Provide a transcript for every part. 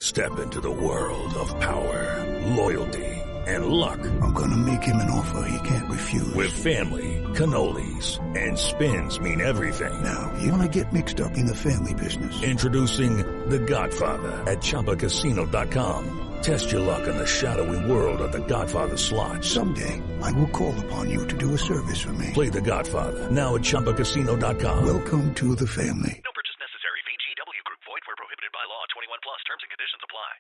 Step into the world of power, loyalty, and luck. I'm gonna make him an offer he can't refuse. With family, cannolis, and spins mean everything. Now, you wanna get mixed up in the family business. Introducing The Godfather at ChumbaCasino.com. Test your luck in the shadowy world of The Godfather slot. Someday, I will call upon you to do a service for me. Play The Godfather now at ChumbaCasino.com. Welcome to the family. No purchase necessary. VGW Group. Void where prohibited by law. 21 plus. Terms and conditions apply.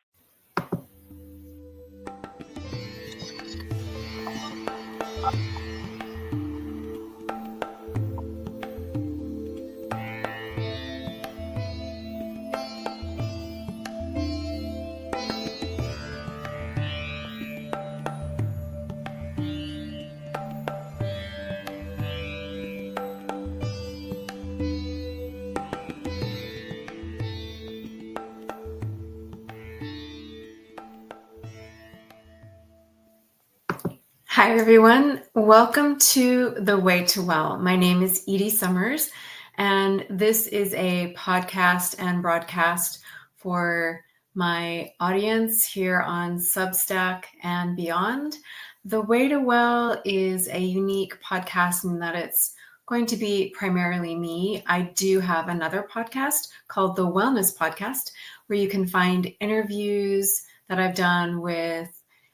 Hi, everyone. Welcome to The Way to Well. My name is Edie Summers, and this is a podcast and broadcast for my audience here on Substack and beyond. The Way to Well is a unique podcast in that it's going to be primarily me. I do have another podcast called The Wellness Podcast, where you can find interviews that I've done with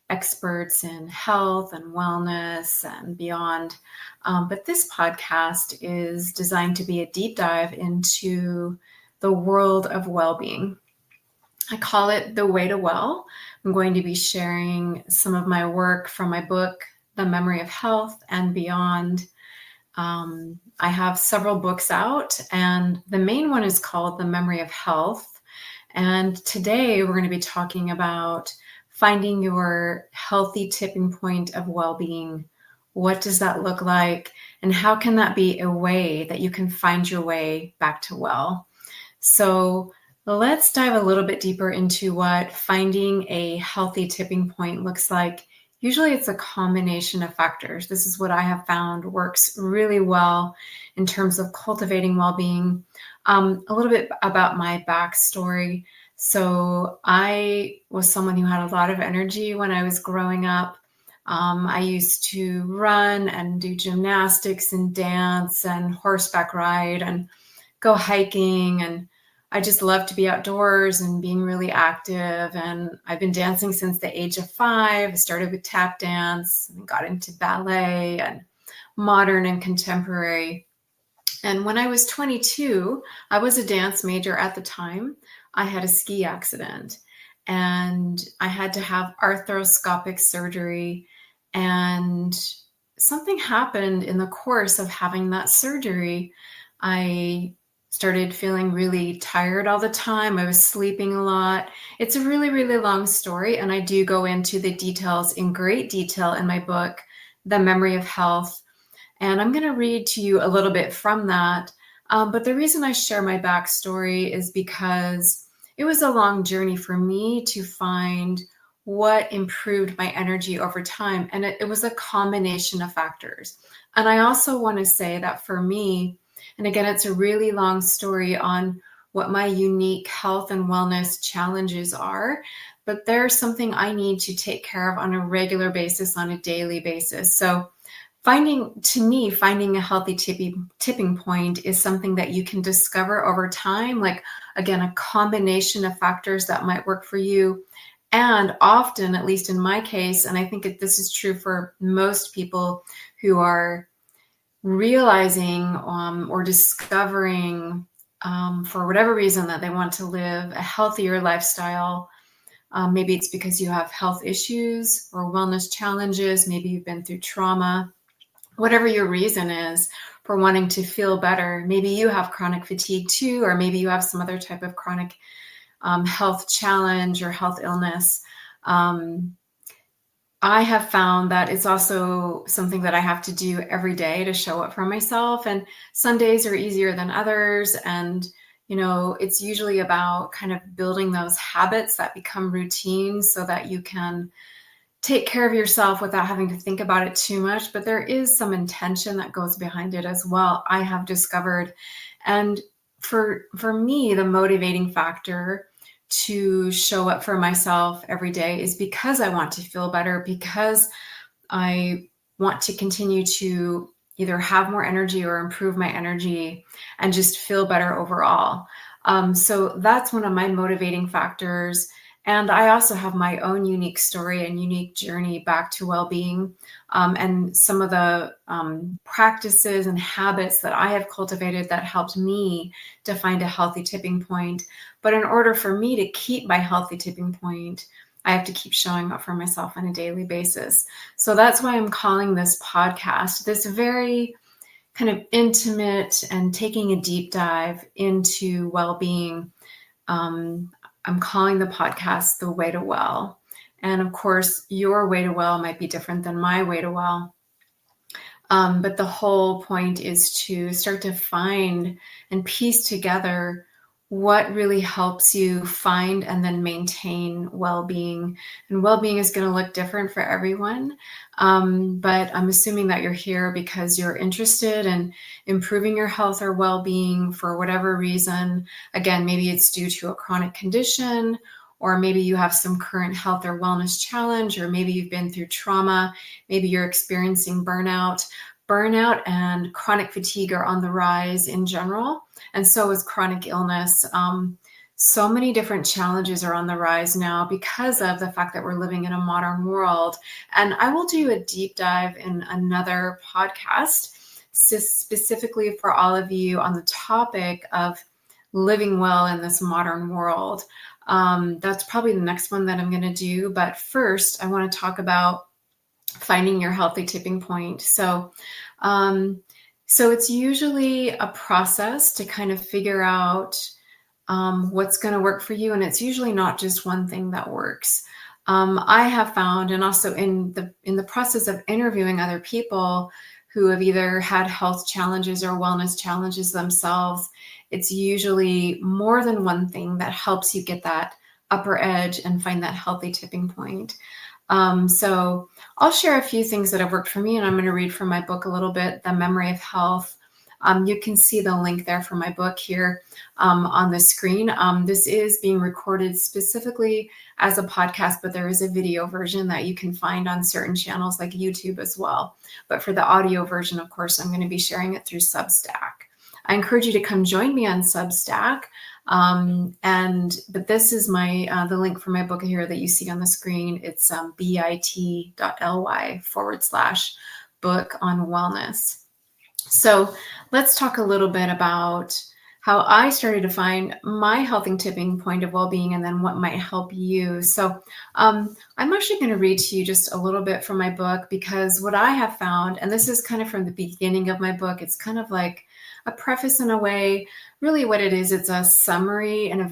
experts in health and wellness and beyond. But this podcast is designed to be a deep dive into the world of well-being. I call it The Way to Well. I'm going to be sharing some of my work from my book, The Memory of Health and Beyond. I have several books out, and the main one is called The Memory of Health. And today we're going to be talking about finding your healthy tipping point of well-being. What does that look like? And how can that be a way that you can find your way back to well? So let's dive a little bit deeper into what finding a healthy tipping point looks like. Usually it's a combination of factors. This is what I have found works really well in terms of cultivating well-being. A little bit about my backstory. So I was someone who had a lot of energy when I was growing up. I used to run and do gymnastics and dance and horseback ride and go hiking. And I just loved to be outdoors and being really active. And I've been dancing since the age of 5. I started with tap dance and got into ballet and modern and contemporary. And when I was 22, I was a dance major at the time. I had a ski accident and I had to have arthroscopic surgery, and something happened in the course of having that surgery. I started feeling really tired all the time. I was sleeping a lot. It's a really, really long story, and I do go into the details in great detail in my book, The Memory of Health. And I'm going to read to you a little bit from that. But the reason I share my backstory is because it was a long journey for me to find what improved my energy over time. And it was a combination of factors. And I also want to say that for me, and again, it's a really long story on what my unique health and wellness challenges are, but there's something I need to take care of on a regular basis, on a daily basis. So finding a healthy tipping point is something that you can discover over time, like, again, a combination of factors that might work for you. And often, at least in my case, and I think this is true for most people who are realizing or discovering for whatever reason that they want to live a healthier lifestyle. Maybe it's because you have health issues or wellness challenges. Maybe you've been through trauma. Whatever your reason is for wanting to feel better, maybe you have chronic fatigue too, or maybe you have some other type of chronic health challenge or health illness. I have found that it's also something that I have to do every day to show up for myself. And some days are easier than others. And, it's usually about kind of building those habits that become routines so that you can take care of yourself without having to think about it too much. But there is some intention that goes behind it as well, I have discovered. And for me, the motivating factor to show up for myself every day is because I want to feel better, because I want to continue to either have more energy or improve my energy and just feel better overall. So that's one of my motivating factors. And I also have my own unique story and unique journey back to well-being, and some of the practices and habits that I have cultivated that helped me to find a healthy tipping point. But in order for me to keep my healthy tipping point, I have to keep showing up for myself on a daily basis. So that's why I'm calling this podcast, this very kind of intimate and taking a deep dive into well-being. I'm calling the podcast The Way to Well. And of course, your way to well might be different than my way to well. But the whole point is to start to find and piece together what really helps you find and then maintain well-being. And well-being is going to look different for everyone. But I'm assuming that you're here because you're interested in improving your health or well-being for whatever reason. Again, maybe it's due to a chronic condition, or maybe you have some current health or wellness challenge, or maybe you've been through trauma. Maybe you're experiencing burnout. Burnout and chronic fatigue are on the rise in general, and so is chronic illness. So many different challenges are on the rise now because of the fact that we're living in a modern world. And I will do a deep dive in another podcast specifically for all of you on the topic of living well in this modern world. That's probably the next one that I'm going to do. But first, I want to talk about finding your healthy tipping point. So it's usually a process to kind of figure out what's going to work for you. And it's usually not just one thing that works. I have found, and also in the process of interviewing other people who have either had health challenges or wellness challenges themselves, it's usually more than one thing that helps you get that upper edge and find that healthy tipping point. So I'll share a few things that have worked for me, and I'm going to read from my book a little bit, The Memory of Health. You can see the link there for my book here on the screen. This is being recorded specifically as a podcast, but there is a video version that you can find on certain channels like YouTube as well. But for the audio version, of course, I'm going to be sharing it through Substack. I encourage you to come join me on Substack. But this is my the link for my book here that you see on the screen. It's bit.ly/book on wellness. So let's talk a little bit about how I started to find my healthy tipping point of well-being and then what might help you. So I'm actually going to read to you just a little bit from my book, because what I have found, and this is kind of from the beginning of my book, it's kind of like a preface in a way. Really what it is, it's a summary and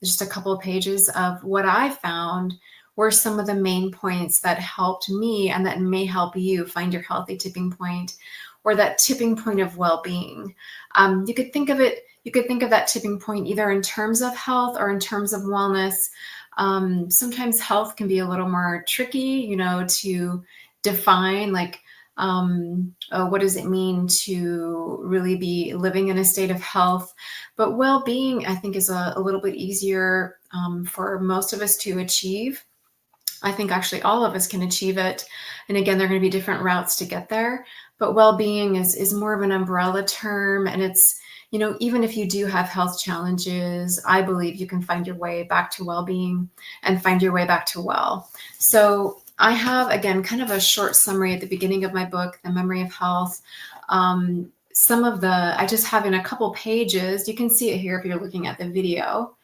just a couple of pages of what I found were some of the main points that helped me and that may help you find your healthy tipping point, or that tipping point of well-being. You could think of that tipping point either in terms of health or in terms of wellness. Sometimes health can be a little more tricky, to define, like, what does it mean to really be living in a state of health? But well-being, I think, is a little bit easier for most of us to achieve. I think actually all of us can achieve it. And again, there are going to be different routes to get there. But well-being is more of an umbrella term. And it's, even if you do have health challenges, I believe you can find your way back to well-being and find your way back to well. So I have, again, kind of a short summary at the beginning of my book, The Memory of Health. I just have in a couple pages, you can see it here if you're looking at the video,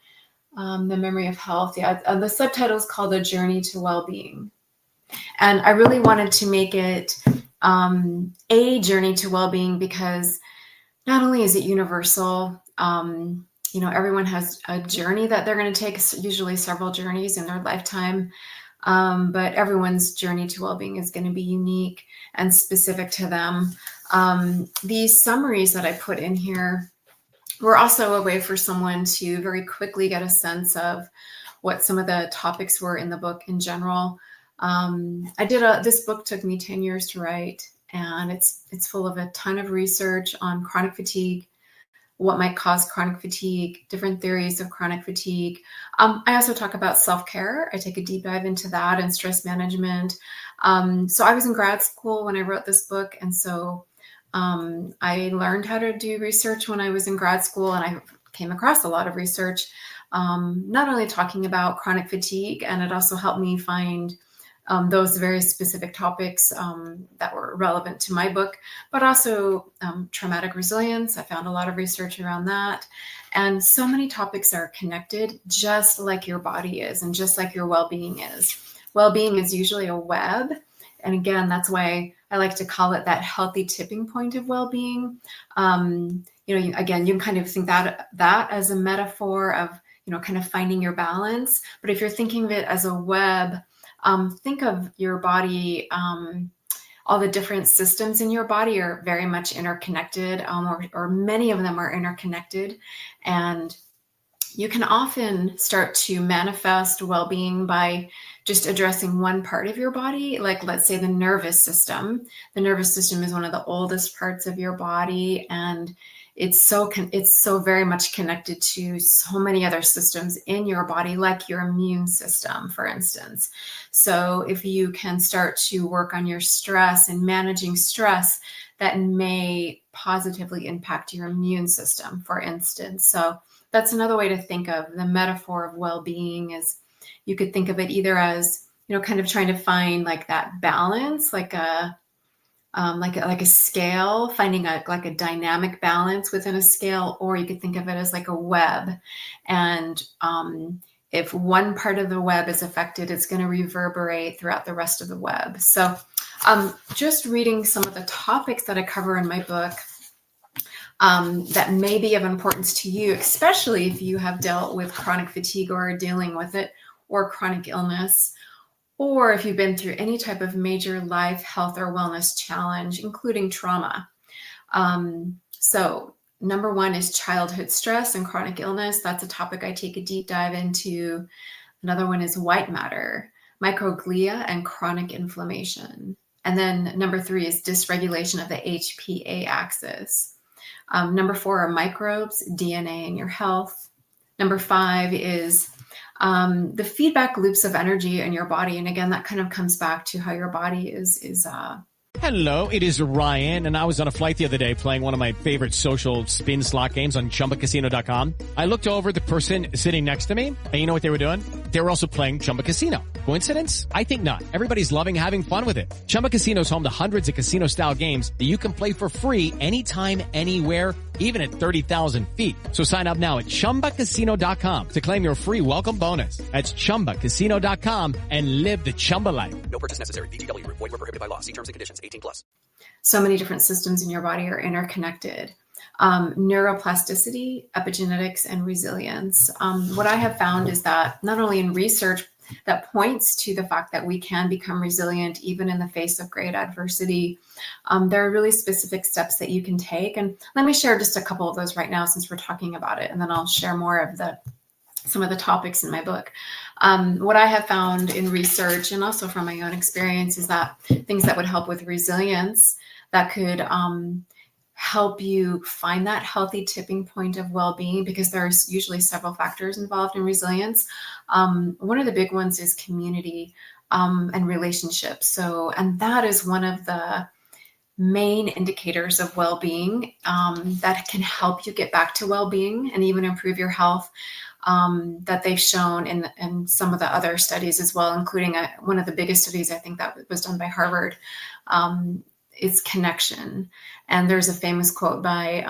The Memory of Health. Yeah, the subtitle is called A Journey to Well-Being. And I really wanted to make it a journey to well-being because not only is it universal, everyone has a journey that they're going to take, usually several journeys in their lifetime. But everyone's journey to well-being is going to be unique and specific to them. These summaries that I put in here were also a way for someone to very quickly get a sense of what some of the topics were in the book in general. This book took me 10 years to write, and it's full of a ton of research on chronic fatigue, what might cause chronic fatigue, different theories of chronic fatigue. I also talk about self-care. I take a deep dive into that and stress management. So I was in grad school when I wrote this book. And so I learned how to do research when I was in grad school, and I came across a lot of research, not only talking about chronic fatigue, and it also helped me find those very specific topics that were relevant to my book, but also traumatic resilience. I found a lot of research around that. And so many topics are connected, just like your body is, and just like your well-being is. Well-being is usually a web. And again, that's why I like to call it that healthy tipping point of well-being. Again, you can kind of think that as a metaphor of, kind of finding your balance. But if you're thinking of it as a web, think of your body, all the different systems in your body are very much interconnected, or many of them are interconnected. And you can often start to manifest well-being by just addressing one part of your body, like let's say the nervous system. The nervous system is one of the oldest parts of your body, and it's so very much connected to so many other systems in your body, like your immune system, for instance. So if you can start to work on your stress and managing stress, that may positively impact your immune system, for instance. So that's another way to think of the metaphor of well-being. Is you could think of it either as, kind of trying to find like that balance, like a scale, finding a dynamic balance within a scale, or you could think of it as like a web. And if one part of the web is affected, it's going to reverberate throughout the rest of the web. So just reading some of the topics that I cover in my book that may be of importance to you, especially if you have dealt with chronic fatigue or are dealing with it, or chronic illness, or if you've been through any type of major life, health, or wellness challenge, including trauma. So number one is childhood stress and chronic illness. That's a topic I take a deep dive into. Another one is white matter, microglia, and chronic inflammation. And then number three is dysregulation of the HPA axis. Number four are microbes, DNA, and your health. Number five is the feedback loops of energy in your body. And again, that kind of comes back to how your body is. Hello, it is Ryan, and I was on a flight the other day playing one of my favorite social spin slot games on ChumbaCasino.com. I looked over at the person sitting next to me, and you know what they were doing? They were also playing Chumba Casino. Coincidence? I think not. Everybody's loving having fun with it. Chumba Casino is home to hundreds of casino-style games that you can play for free anytime, anywhere, even at 30,000 feet. So sign up now at ChumbaCasino.com to claim your free welcome bonus. That's ChumbaCasino.com and live the Chumba life. No purchase necessary. VGW. Void where prohibited by law. See terms and conditions. 18+. So many different systems in your body are interconnected. Neuroplasticity, epigenetics, and resilience. What I have found is that not only in research that points to the fact that we can become resilient even in the face of great adversity, there are really specific steps that you can take. And let me share just a couple of those right now since we're talking about it, and then I'll share more of some of the topics in my book. What I have found in research and also from my own experience is that things that would help with resilience that could help you find that healthy tipping point of well-being, because there's usually several factors involved in resilience. One of the big ones is community and relationships. And that is one of the main indicators of well-being that can help you get back to well-being and even improve your health, that they've shown in some of the other studies as well, including one of the biggest studies I think that was done by Harvard, is connection. And there's a famous quote by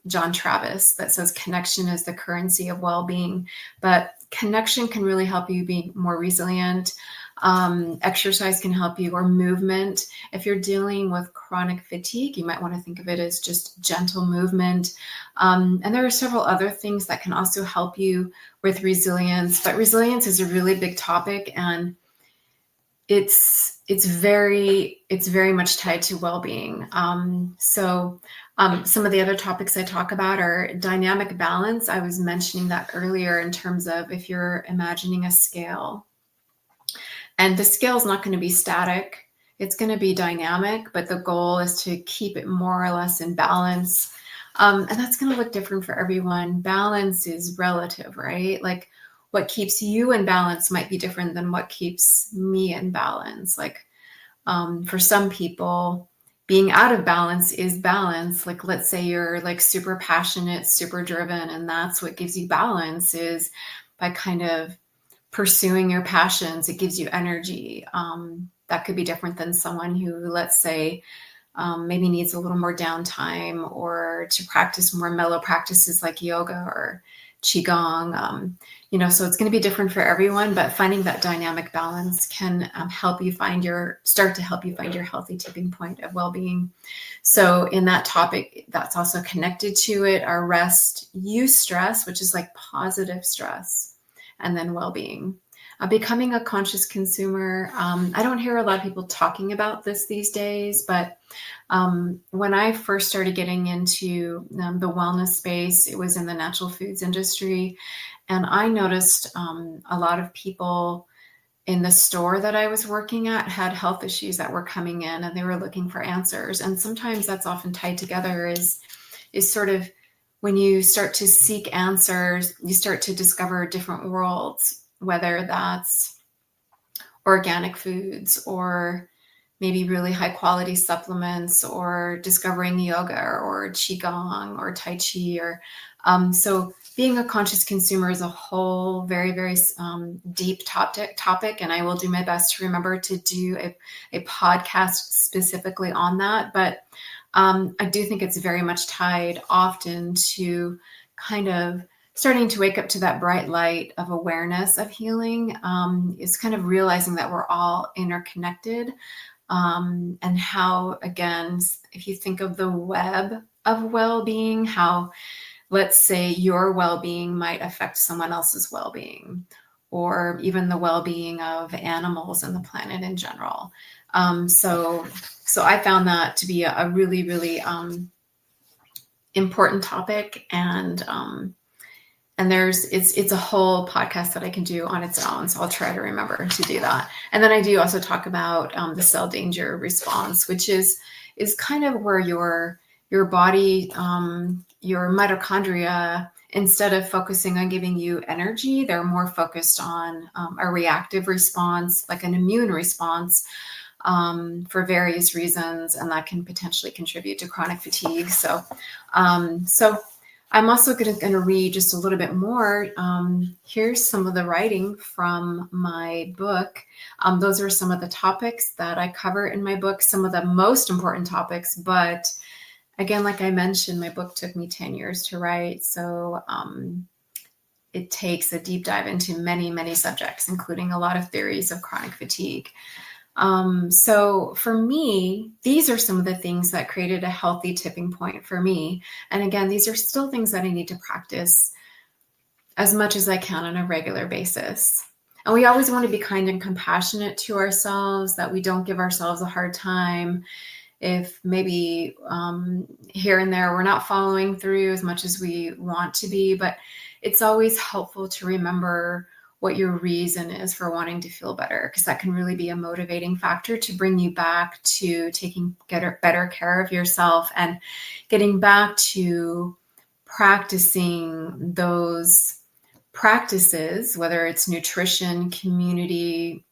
John Travis that says, "Connection is the currency of well-being." But connection can really help you be more resilient. Exercise can help you, or movement. If you're dealing with chronic fatigue, you might want to think of it as just gentle movement. And there are several other things that can also help you with resilience. But resilience is a really big topic, and it's very much tied to well-being. Some of the other topics I talk about are dynamic balance. I was mentioning that earlier in terms of if you're imagining a scale. And the scale is not going to be static. It's going to be dynamic, but the goal is to keep it more or less in balance. And that's going to look different for everyone. Balance is relative, right? Like what keeps you in balance might be different than what keeps me in balance. Like for some people, being out of balance is balance. Like, let's say you're like super passionate, super driven, and that's what gives you balance, is by kind of pursuing your passions. It gives you energy. That could be different than someone who, let's say, maybe needs a little more downtime, or to practice more mellow practices like yoga or qigong. So it's going to be different for everyone, but finding that dynamic balance can help you find your healthy tipping point of well-being. So in that topic, that's also connected to it, are rest, eustress, which is like positive stress, and then well-being. Becoming a conscious consumer. I don't hear a lot of people talking about this these days, but when I first started getting into the wellness space, it was in the natural foods industry. And I noticed a lot of people in the store that I was working at had health issues that were coming in, and they were looking for answers. And sometimes that's often tied together is sort of when you start to seek answers, you start to discover different worlds, whether that's organic foods or maybe really high quality supplements, or discovering yoga or qigong or tai chi, or so being a conscious consumer is a whole very, very deep topic, and I will do my best to remember to do a podcast specifically on that. But I do think it's very much tied often to kind of starting to wake up to that bright light of awareness of healing, is kind of realizing that we're all interconnected. And how, again, if you think of the web of well-being, how, let's say, your well-being might affect someone else's well-being, or even the well-being of animals and the planet in general. So I found that to be a really, really important topic, and it's a whole podcast that I can do on its own. So I'll try to remember to do that. And then I do also talk about the cell danger response, which is kind of where your body, your mitochondria, instead of focusing on giving you energy, they're more focused on a reactive response, like an immune response, for various reasons, and that can potentially contribute to chronic fatigue. So I'm also going to read just a little bit more. Here's some of the writing from my book. Those are some of the topics that I cover in my book, some of the most important topics. But again, like I mentioned, my book took me 10 years to write. So it takes a deep dive into many, many subjects, including a lot of theories of chronic fatigue. So for me, these are some of the things that created a healthy tipping point for me. And again, these are still things that I need to practice as much as I can on a regular basis. And we always want to be kind and compassionate to ourselves, that we don't give ourselves a hard time if maybe here and there we're not following through as much as we want to be. But it's always helpful to remember what your reason is for wanting to feel better, because that can really be a motivating factor to bring you back to taking better care of yourself and getting back to practicing those practices, whether it's nutrition, community,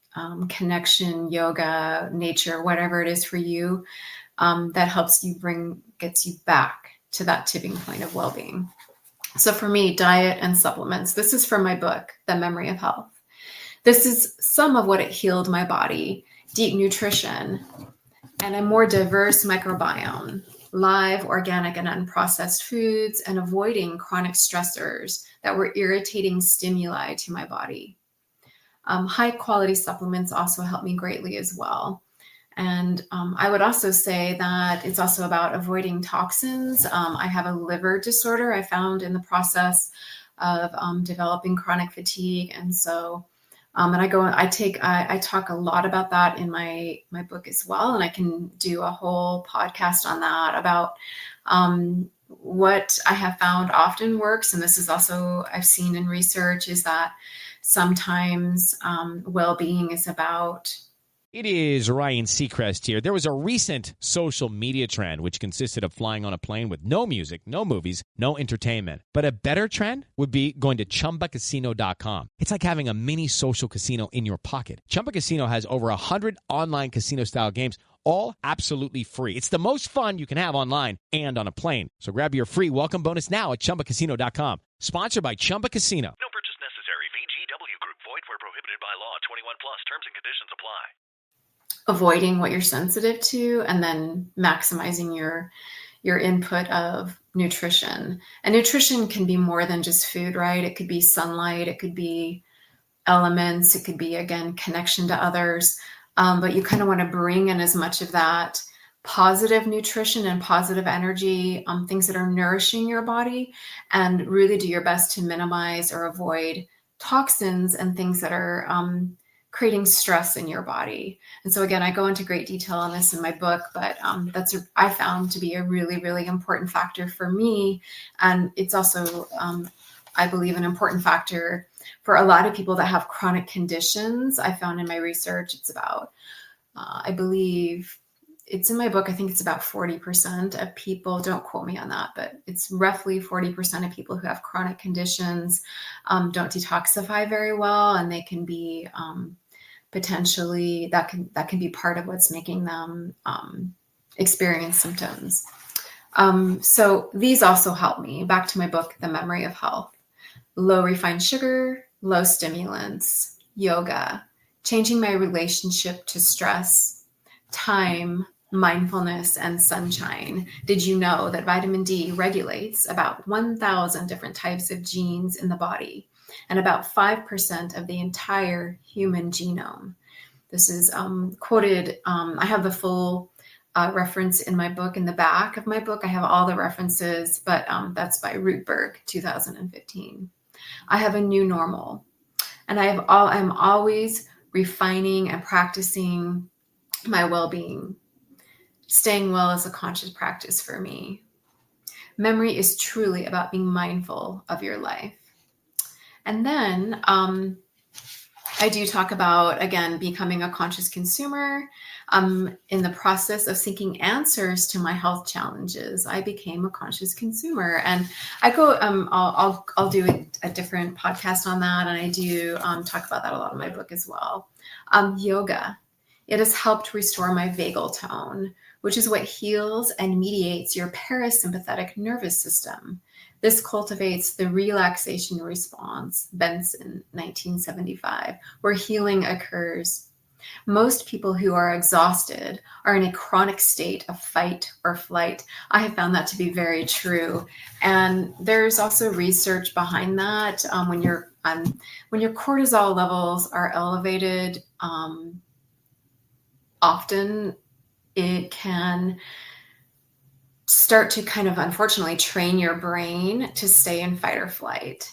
connection, yoga, nature, whatever it is for you, that helps you gets you back to that tipping point of well-being. So for me, diet and supplements. This is from my book, The Memory of Health. This is some of what it healed my body: deep nutrition and a more diverse microbiome, live, organic, and unprocessed foods, and avoiding chronic stressors that were irritating stimuli to my body. High quality supplements also helped me greatly as well. And I would also say that it's also about avoiding toxins. I have a liver disorder I found in the process of developing chronic fatigue. And so, and I talk a lot about that in my book as well. And I can do a whole podcast on that about what I have found often works. And this is also, I've seen in research, is that sometimes well-being is about It is Ryan Seacrest here. There was a recent social media trend which consisted of flying on a plane with no music, no movies, no entertainment. But a better trend would be going to ChumbaCasino.com. It's like having a mini social casino in your pocket. Chumba Casino has over 100 online casino-style games, all absolutely free. It's the most fun you can have online and on a plane. So grab your free welcome bonus now at ChumbaCasino.com. Sponsored by Chumba Casino. No purchase necessary. VGW Group. Void where prohibited by law. 21 plus. Terms and conditions apply. Avoiding what you're sensitive to and then maximizing your input of nutrition. And nutrition can be more than just food, right? It could be sunlight, it could be elements, it could be, again, connection to others. But you kind of want to bring in as much of that positive nutrition and positive energy, things that are nourishing your body, and really do your best to minimize or avoid toxins and things that are creating stress in your body. And so again, I go into great detail on this in my book, but I found to be a really, really important factor for me. And it's also, I believe, an important factor for a lot of people that have chronic conditions. I found in my research, it's about, I believe it's in my book, I think it's about 40% of people, don't quote me on that, but it's roughly 40% of people who have chronic conditions don't detoxify very well, and they can be potentially, that can be part of what's making them experience symptoms. So these also help me. Back to my book, The Memory of Health. Low refined sugar, low stimulants, yoga, changing my relationship to stress, time, mindfulness, and sunshine. Did you know that vitamin D regulates about 1,000 different types of genes in the body and about 5% of the entire human genome? This is quoted. I have the full reference in my book. In the back of my book, I have all the references, but that's by Rootberg, 2015. I have a new normal, and I'm always refining and practicing my well-being. Staying well is a conscious practice for me. Memory is truly about being mindful of your life. And then I do talk about, again, becoming a conscious consumer. In the process of seeking answers to my health challenges, I became a conscious consumer. And I go, I'll do a different podcast on that. And I do talk about that a lot in my book as well. Yoga. It has helped restore my vagal tone, which is what heals and mediates your parasympathetic nervous system. This cultivates the relaxation response, Benson, 1975, where healing occurs. Most people who are exhausted are in a chronic state of fight or flight. I have found that to be very true. And there's also research behind that. When your cortisol levels are elevated, often it can start to kind of, unfortunately, train your brain to stay in fight or flight.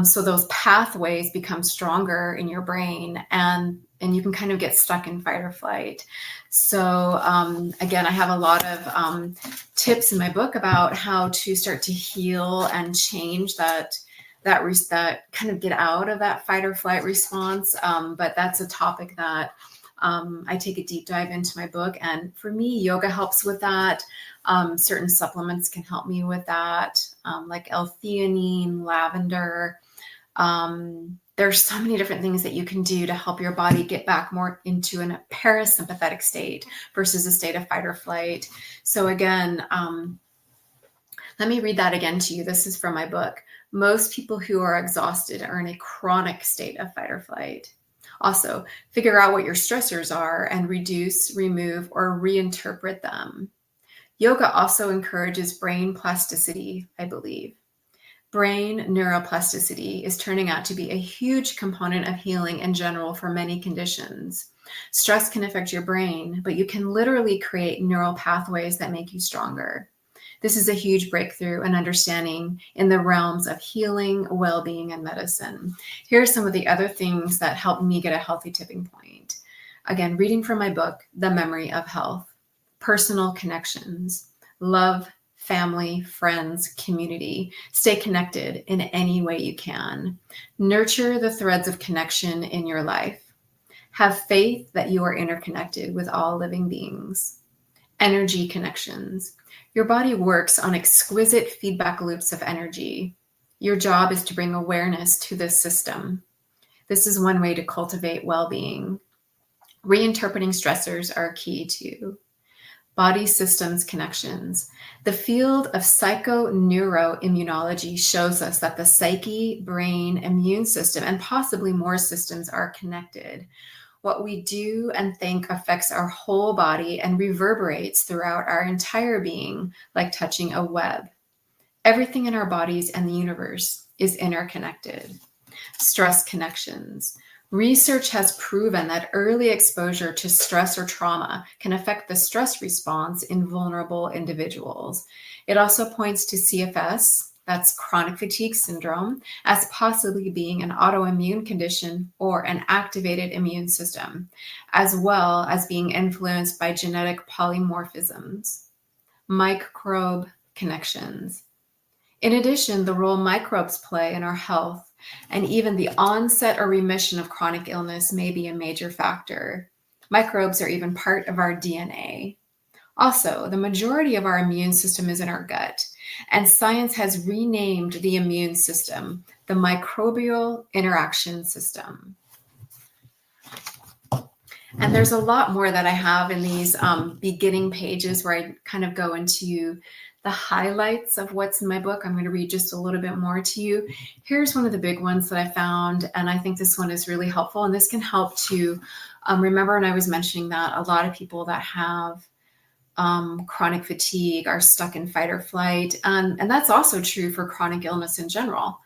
So those pathways become stronger in your brain, and you can kind of get stuck in fight or flight. So again, I have a lot of tips in my book about how to start to heal and change that kind of get out of that fight or flight response. But that's a topic that I take a deep dive into my book. And for me, yoga helps with that. Certain supplements can help me with that, like L-theanine, lavender. There's so many different things that you can do to help your body get back more into a parasympathetic state versus a state of fight or flight. So again, let me read that again to you. This is from my book. Most people who are exhausted are in a chronic state of fight or flight. Also, figure out what your stressors are and reduce, remove, or reinterpret them. Yoga also encourages brain plasticity, I believe. Brain neuroplasticity is turning out to be a huge component of healing in general for many conditions. Stress can affect your brain, but you can literally create neural pathways that make you stronger. This is a huge breakthrough in understanding in the realms of healing, well-being, and medicine. Here are some of the other things that helped me get a healthy tipping point. Again, reading from my book, The Memory of Health. Personal connections, love, family, friends, community. Stay connected in any way you can. Nurture the threads of connection in your life. Have faith that you are interconnected with all living beings. Energy connections. Your body works on exquisite feedback loops of energy. Your job is to bring awareness to this system. This is one way to cultivate well-being. Reinterpreting stressors are key too. Body systems connections. The field of psychoneuroimmunology shows us that the psyche, brain, immune system, and possibly more systems are connected. What we do and think affects our whole body and reverberates throughout our entire being, like touching a web. Everything in our bodies and the universe is interconnected. Stress connections. Research has proven that early exposure to stress or trauma can affect the stress response in vulnerable individuals. It also points to CFS, that's chronic fatigue syndrome, as possibly being an autoimmune condition or an activated immune system, as well as being influenced by genetic polymorphisms. Microbe connections. In addition, the role microbes play in our health and even the onset or remission of chronic illness may be a major factor. Microbes are even part of our DNA. Also, the majority of our immune system is in our gut, and science has renamed the immune system the microbial interaction system. And there's a lot more that I have in these beginning pages where I kind of go into the highlights of what's in my book. I'm going to read just a little bit more to you. Here's one of the big ones that I found, and I think this one is really helpful. And this can help to remember, and I was mentioning that a lot of people that have chronic fatigue are stuck in fight or flight. And that's also true for chronic illness in general.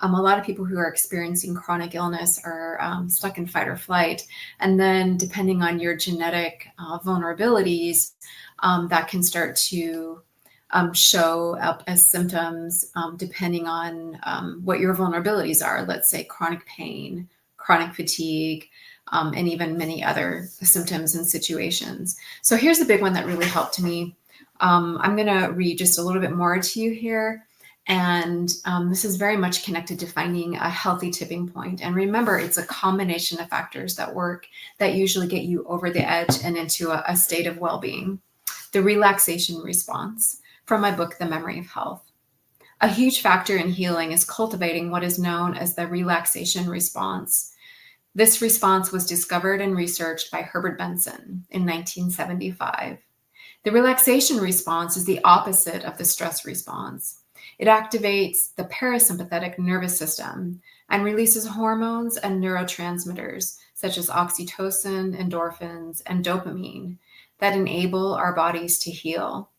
A lot of people who are experiencing chronic illness are stuck in fight or flight. And then depending on your genetic vulnerabilities, that can start to show up as symptoms depending on what your vulnerabilities are. Let's say chronic pain, chronic fatigue, and even many other symptoms and situations. So here's the big one that really helped me. I'm going to read just a little bit more to you here. And this is very much connected to finding a healthy tipping point. And remember, it's a combination of factors that work that usually get you over the edge and into a state of well-being. The relaxation response from my book, The Memory of Health. A huge factor in healing is cultivating what is known as the relaxation response. This response was discovered and researched by Herbert Benson in 1975. The relaxation response is the opposite of the stress response. It activates the parasympathetic nervous system and releases hormones and neurotransmitters such as oxytocin, endorphins, and dopamine that enable our bodies to heal.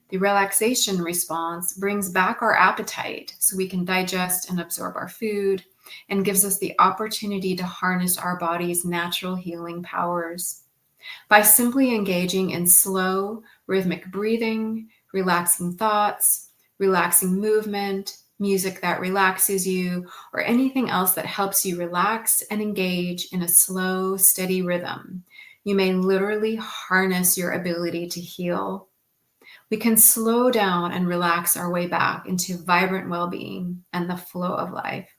The relaxation response brings back our appetite so we can digest and absorb our food and gives us the opportunity to harness our body's natural healing powers. By simply engaging in slow, rhythmic breathing, relaxing thoughts, relaxing movement, music that relaxes you, or anything else that helps you relax and engage in a slow, steady rhythm, you may literally harness your ability to heal. We can slow down and relax our way back into vibrant well-being and the flow of life.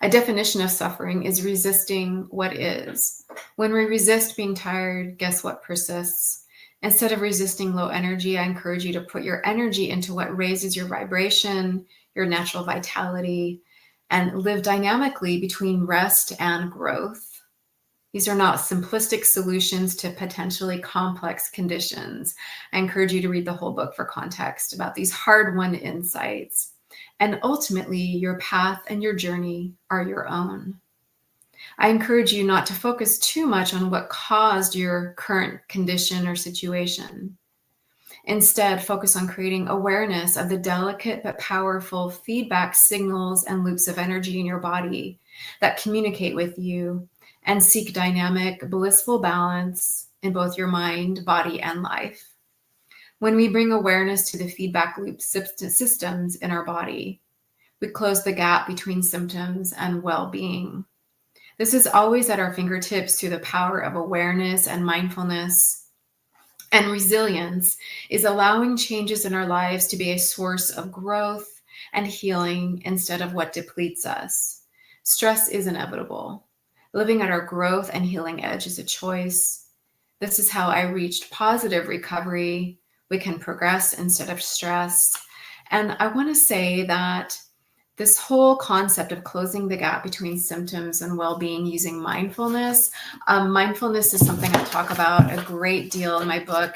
A definition of suffering is resisting what is. When we resist being tired, guess what persists? Instead of resisting low energy, I encourage you to put your energy into what raises your vibration, your natural vitality, and live dynamically between rest and growth. These are not simplistic solutions to potentially complex conditions. I encourage you to read the whole book for context about these hard-won insights. And ultimately, your path and your journey are your own. I encourage you not to focus too much on what caused your current condition or situation. Instead, focus on creating awareness of the delicate but powerful feedback signals and loops of energy in your body that communicate with you, and seek dynamic, blissful balance in both your mind, body, and life. When we bring awareness to the feedback loop systems in our body, we close the gap between symptoms and well-being. This is always at our fingertips through the power of awareness and mindfulness. And resilience is allowing changes in our lives to be a source of growth and healing instead of what depletes us. Stress is inevitable. Living at our growth and healing edge is a choice. This is how I reached positive recovery. We can progress instead of stress. And I want to say that this whole concept of closing the gap between symptoms and well-being using mindfulness. Mindfulness is something I talk about a great deal in my book.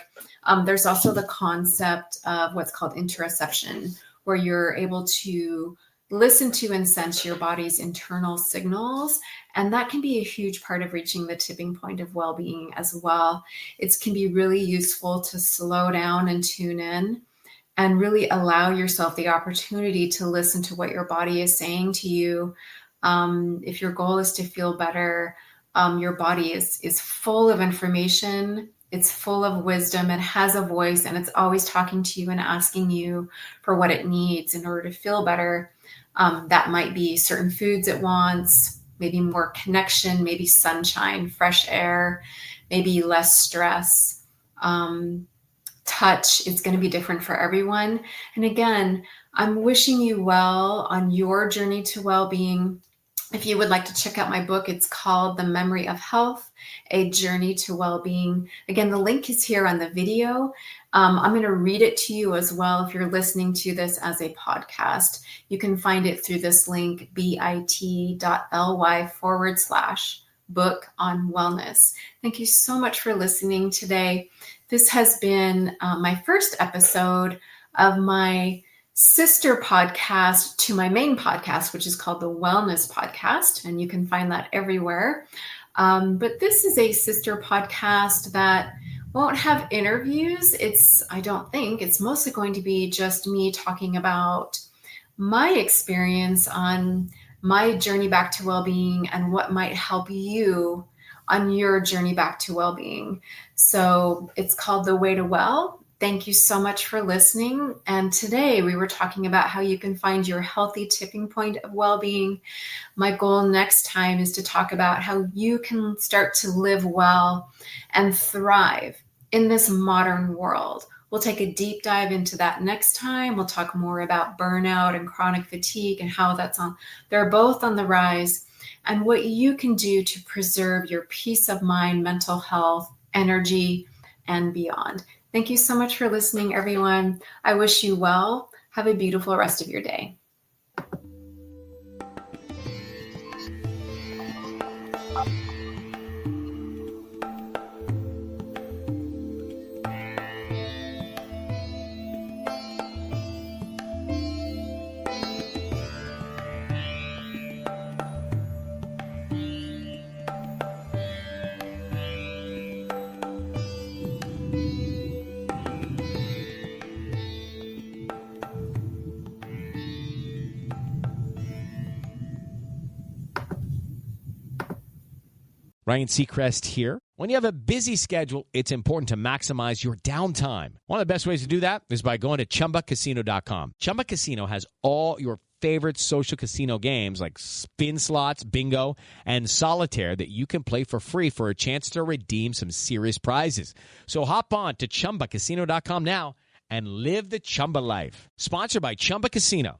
There's also the concept of what's called interoception, where you're able to listen to and sense your body's internal signals. And that can be a huge part of reaching the tipping point of well-being as well. It can be really useful to slow down and tune in and really allow yourself the opportunity to listen to what your body is saying to you. If your goal is to feel better, your body is full of information. It's full of wisdom. It has a voice, and it's always talking to you and asking you for what it needs in order to feel better. That might be certain foods it wants, maybe more connection, maybe sunshine, fresh air, maybe less stress. Touch is going to be different for everyone. And again, I'm wishing you well on your journey to well-being. If you would like to check out my book, it's called The Memory of Health, A Journey to Well-Being. Again, the link is here on the video. I'm going to read it to you as well if you're listening to this as a podcast. You can find it through this link, bit.ly/book on wellness. Thank you so much for listening today. This has been my first episode of my sister podcast to my main podcast, which is called the Wellness Podcast, and you can find that everywhere. But this is a sister podcast that won't have interviews. I don't think it's mostly going to be just me talking about my experience on my journey back to well-being and what might help you on your journey back to well-being. So it's called The Way to Well. Thank you so much for listening. And today we were talking about how you can find your healthy tipping point of well-being. My goal next time is to talk about how you can start to live well and thrive in this modern world. We'll take a deep dive into that next time. We'll talk more about burnout and chronic fatigue and how they're both on the rise, and what you can do to preserve your peace of mind, mental health, energy, and beyond. Thank you so much for listening, everyone. I wish you well. Have a beautiful rest of your day. Ryan Seacrest here. When you have a busy schedule, it's important to maximize your downtime. One of the best ways to do that is by going to ChumbaCasino.com. Chumba Casino has all your favorite social casino games like spin slots, bingo, and solitaire that you can play for free for a chance to redeem some serious prizes. So hop on to ChumbaCasino.com now and live the Chumba life. Sponsored by Chumba Casino.